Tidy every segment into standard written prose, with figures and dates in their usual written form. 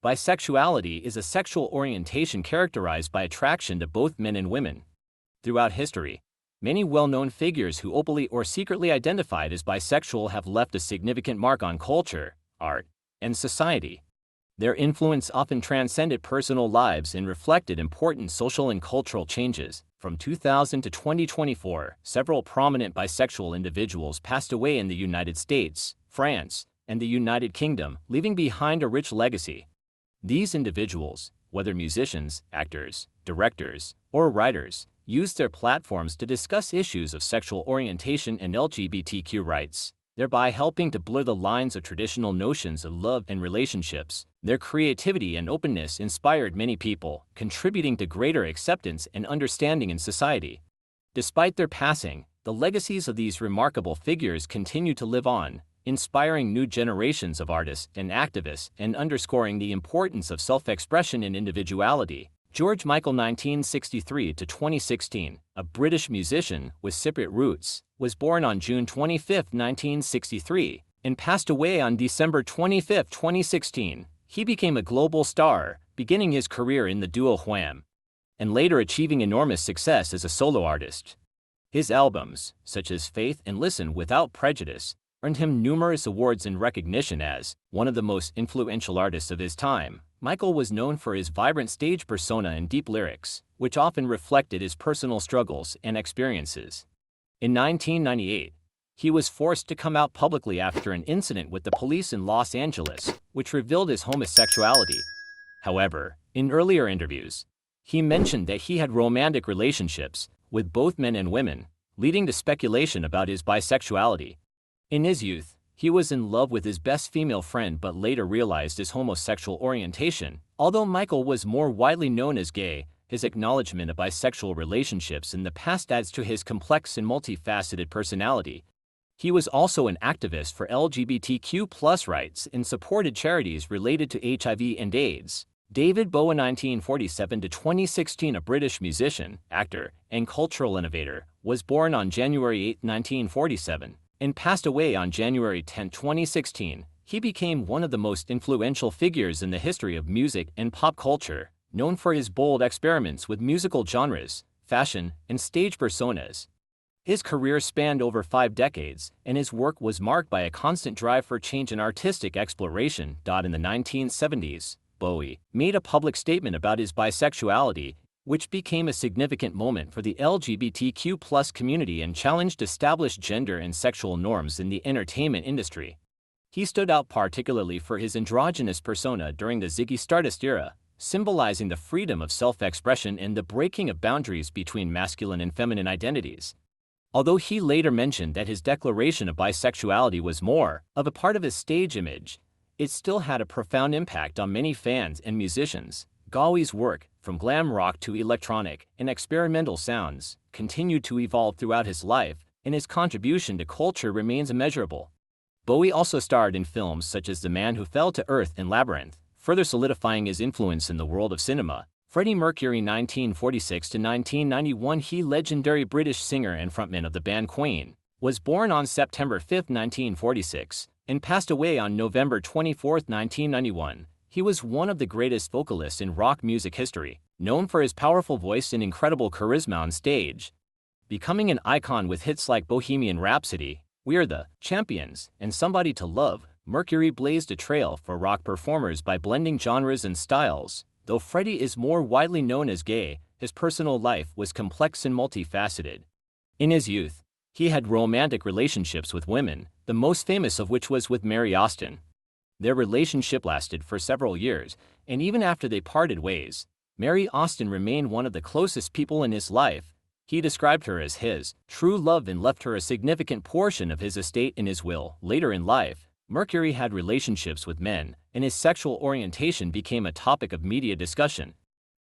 Bisexuality is a sexual orientation characterized by attraction to both men and women. Throughout history, many well-known figures who openly or secretly identified as bisexual have left a significant mark on culture, art, and society. Their influence often transcended personal lives and reflected important social and cultural changes. From 2000 to 2024, several prominent bisexual individuals passed away in the United States, France, and the United Kingdom, leaving behind a rich legacy. These individuals, whether musicians, actors, directors, or writers, used their platforms to discuss issues of sexual orientation and LGBTQ rights, thereby helping to blur the lines of traditional notions of love and relationships. Their creativity and openness inspired many people, contributing to greater acceptance and understanding in society. Despite their passing, the legacies of these remarkable figures continue to live on, inspiring new generations of artists and activists and underscoring the importance of self-expression and individuality. George Michael, 1963 to 2016, a British musician with Cypriot roots, was born on June 25, 1963, and passed away on December 25, 2016. He became a global star, beginning his career in the duo Wham, and later achieving enormous success as a solo artist. His albums, such as Faith and Listen Without Prejudice, earned him numerous awards and recognition as one of the most influential artists of his time. Michael was known for his vibrant stage persona and deep lyrics, which often reflected his personal struggles and experiences. In 1998, he was forced to come out publicly after an incident with the police in Los Angeles, which revealed his homosexuality. However, in earlier interviews, he mentioned that he had romantic relationships with both men and women, leading to speculation about his bisexuality. In his youth, he was in love with his best female friend but later realized his homosexual orientation. Although Michael was more widely known as gay, his acknowledgement of bisexual relationships in the past adds to his complex and multifaceted personality. He was also an activist for LGBTQ+ rights and supported charities related to HIV and AIDS. David Bowie, 1947 to 2016, a British musician, actor, and cultural innovator, was born on January 8, 1947. And passed away on January 10, 2016. He became one of the most influential figures in the history of music and pop culture, known for his bold experiments with musical genres, fashion, and stage personas. His career spanned over 5 decades, and his work was marked by a constant drive for change and artistic exploration. In the 1970s, Bowie made a public statement about his bisexuality, which became a significant moment for the LGBTQ+ community and challenged established gender and sexual norms in the entertainment industry. He stood out particularly for his androgynous persona during the Ziggy Stardust era, symbolizing the freedom of self-expression and the breaking of boundaries between masculine and feminine identities. Although he later mentioned that his declaration of bisexuality was more of a part of his stage image, it still had a profound impact on many fans and musicians. Bowie's work, from glam rock to electronic and experimental sounds, continued to evolve throughout his life, and his contribution to culture remains immeasurable. Bowie also starred in films such as The Man Who Fell to Earth and Labyrinth, further solidifying his influence in the world of cinema. Freddie Mercury, 1946 to 1991, he legendary British singer and frontman of the band Queen, was born on September 5, 1946, and passed away on November 24, 1991. He was one of the greatest vocalists in rock music history, known for his powerful voice and incredible charisma on stage. Becoming an icon with hits like Bohemian Rhapsody, We're the Champions, and Somebody to Love, Mercury blazed a trail for rock performers by blending genres and styles. Though Freddie is more widely known as gay, his personal life was complex and multifaceted. In his youth, he had romantic relationships with women, the most famous of which was with Mary Austin. Their relationship lasted for several years, and even after they parted ways, Mary Austin remained one of the closest people in his life. He described her as his true love and left her a significant portion of his estate in his will. Later in life, Mercury had relationships with men, and his sexual orientation became a topic of media discussion.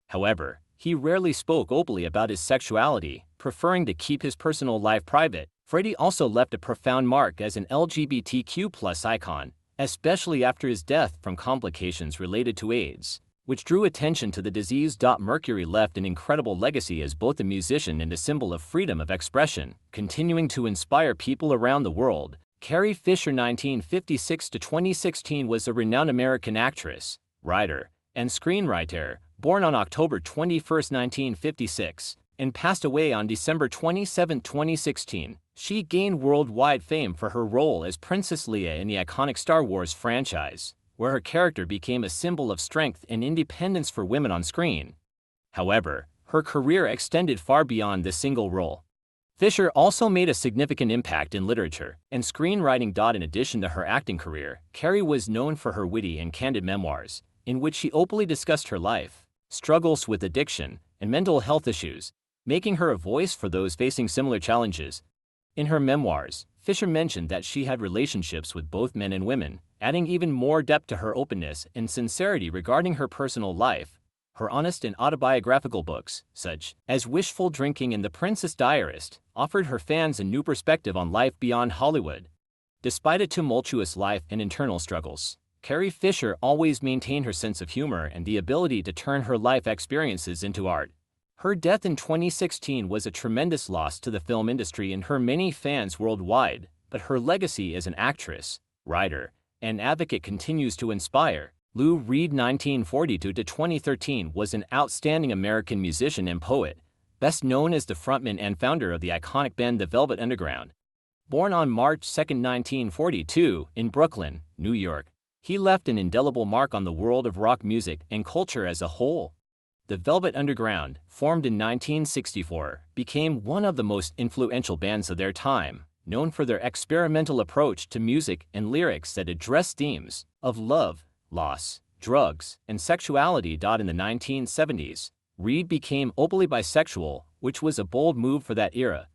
However, he rarely spoke openly about his sexuality, preferring to keep his personal life private. Freddie also left a profound mark as an LGBTQ+ icon, especially after his death from complications related to AIDS, which drew attention to the disease. Mercury left an incredible legacy as both a musician and a symbol of freedom of expression, continuing to inspire people around the world. Carrie Fisher, 1956 to 2016, was a renowned American actress, writer, and screenwriter, born on October 21, 1956, and passed away on December 27, 2016. She gained worldwide fame for her role as Princess Leia in the iconic Star Wars franchise, where her character became a symbol of strength and independence for women on screen. However, her career extended far beyond this single role. Fisher also made a significant impact in literature and screenwriting. In addition to her acting career, Carey was known for her witty and candid memoirs, in which she openly discussed her life, struggles with addiction, and mental health issues, making her a voice for those facing similar challenges. In her memoirs, Fisher mentioned that she had relationships with both men and women, adding even more depth to her openness and sincerity regarding her personal life. Her honest and autobiographical books, such as Wishful Drinking and The Princess Diarist, offered her fans a new perspective on life beyond Hollywood. Despite a tumultuous life and internal struggles, Carey Fisher always maintained her sense of humor and the ability to turn her life experiences into art. Her death in 2016 was a tremendous loss to the film industry and her many fans worldwide, but her legacy as an actress, writer, and advocate continues to inspire. Lou Reed, 1942 to 2013, was an outstanding American musician and poet, best known as the frontman and founder of the iconic band The Velvet Underground. Born on March 2, 1942, in Brooklyn, New York, he left an indelible mark on the world of rock music and culture as a whole. The Velvet Underground, formed in 1964, became one of the most influential bands of their time, known for their experimental approach to music and lyrics that address themes of love, loss, drugs, and sexuality. In the 1970s, Reed became openly bisexual, which was a bold move for that era.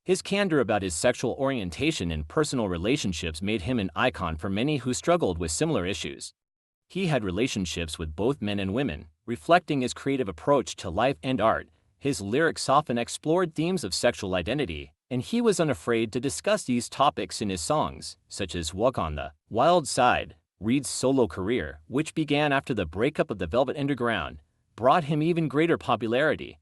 His candor about his sexual orientation and personal relationships made him an icon for many who struggled with similar issues. He had relationships with both men and women, reflecting his creative approach to life and art. His lyrics often explored themes of sexual identity, and he was unafraid to discuss these topics in his songs, such as Walk on the Wild Side. Reed's solo career, which began after the breakup of the Velvet Underground, brought him even greater popularity.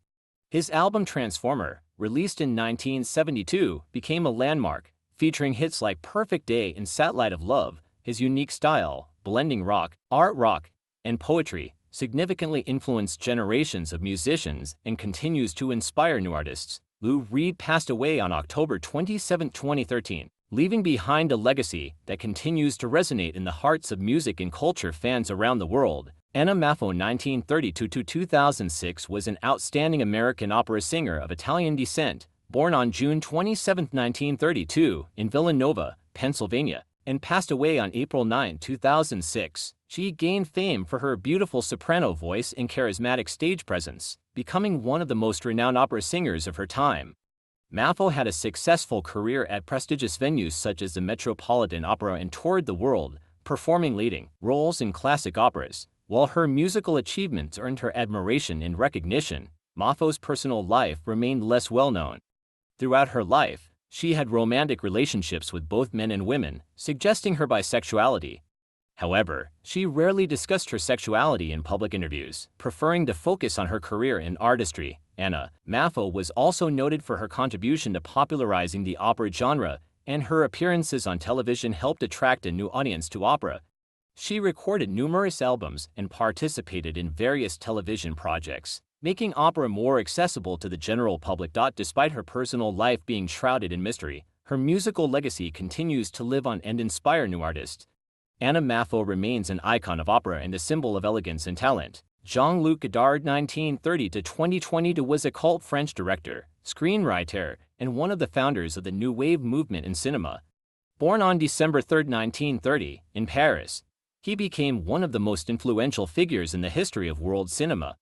His album Transformer, released in 1972, became a landmark, featuring hits like Perfect Day and Satellite of Love. His unique style, blending rock, art rock, and poetry, significantly influenced generations of musicians and continues to inspire new artists. Lou Reed passed away on October 27, 2013. Leaving behind a legacy that continues to resonate in the hearts of music and culture fans around the world. Anna Maffo, 1932 to 2006, was an outstanding American opera singer of Italian descent, born on June 27, 1932, in Villanova, Pennsylvania, and passed away on April 9, 2006. She gained fame for her beautiful soprano voice and charismatic stage presence, becoming one of the most renowned opera singers of her time. Maffo had a successful career at prestigious venues such as the Metropolitan Opera and toured the world, performing leading roles in classic operas. While her musical achievements earned her admiration and recognition, Maffo's personal life remained less well-known. Throughout her life, she had romantic relationships with both men and women, suggesting her bisexuality. However, she rarely discussed her sexuality in public interviews, preferring to focus on her career in artistry. Anna Maffo was also noted for her contribution to popularizing the opera genre, and her appearances on television helped attract a new audience to opera. She recorded numerous albums and participated in various television projects, making opera more accessible to the general public. Despite her personal life being shrouded in mystery, her musical legacy continues to live on and inspire new artists. Anna Maffo remains an icon of opera and a symbol of elegance and talent. Jean-Luc Godard, 1930 to 2022, was a cult French director, screenwriter, and one of the founders of the New Wave movement in cinema. Born on December 3, 1930, in Paris, he became one of the most influential figures in the history of world cinema.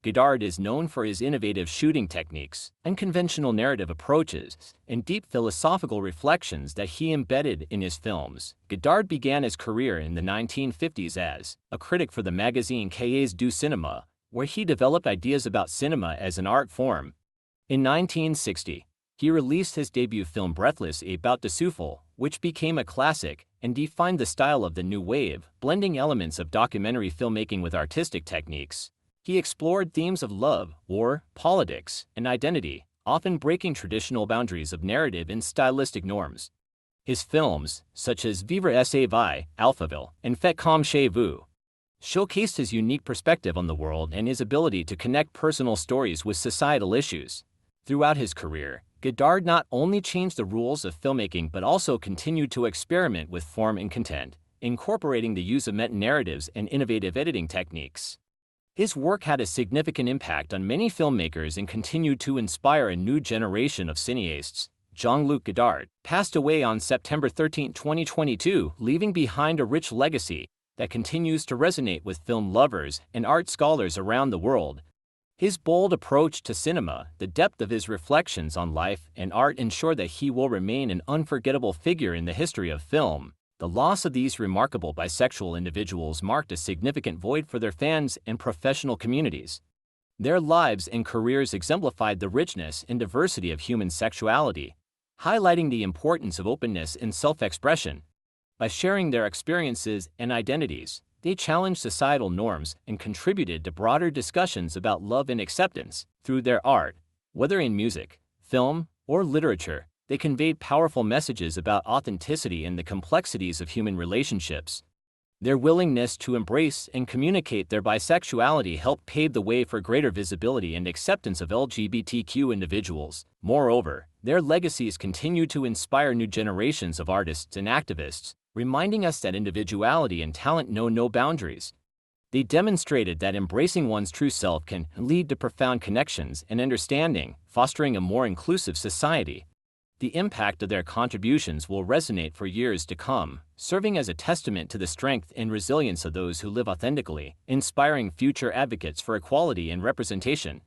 Godard is known for his innovative shooting techniques, unconventional narrative approaches, and deep philosophical reflections that he embedded in his films. Godard began his career in the 1950s as a critic for the magazine Cahiers du Cinéma, where he developed ideas about cinema as an art form. In 1960, he released his debut film Breathless about de Souffle, which became a classic and defined the style of the new wave, blending elements of documentary filmmaking with artistic techniques. He explored themes of love, war, politics, and identity, often breaking traditional boundaries of narrative and stylistic norms. His films, such as Vivre sa vie, Alphaville, and Faites comme chez vous, showcased his unique perspective on the world and his ability to connect personal stories with societal issues. Throughout his career, Godard not only changed the rules of filmmaking but also continued to experiment with form and content, incorporating the use of meta-narratives and innovative editing techniques. His work had a significant impact on many filmmakers and continued to inspire a new generation of cineastes. Jean-Luc Godard passed away on September 13, 2022, leaving behind a rich legacy that continues to resonate with film lovers and art scholars around the world. His bold approach to cinema, the depth of his reflections on life and art ensure that he will remain an unforgettable figure in the history of film. The loss of these remarkable bisexual individuals marked a significant void for their fans and professional communities. Their lives and careers exemplified the richness and diversity of human sexuality, highlighting the importance of openness and self-expression. By sharing their experiences and identities, they challenged societal norms and contributed to broader discussions about love and acceptance. Through their art, whether in music, film, or literature, they conveyed powerful messages about authenticity and the complexities of human relationships. Their willingness to embrace and communicate their bisexuality helped pave the way for greater visibility and acceptance of LGBTQ individuals. Moreover, their legacies continue to inspire new generations of artists and activists, reminding us that individuality and talent know no boundaries. They demonstrated that embracing one's true self can lead to profound connections and understanding, fostering a more inclusive society. The impact of their contributions will resonate for years to come, serving as a testament to the strength and resilience of those who live authentically, inspiring future advocates for equality and representation.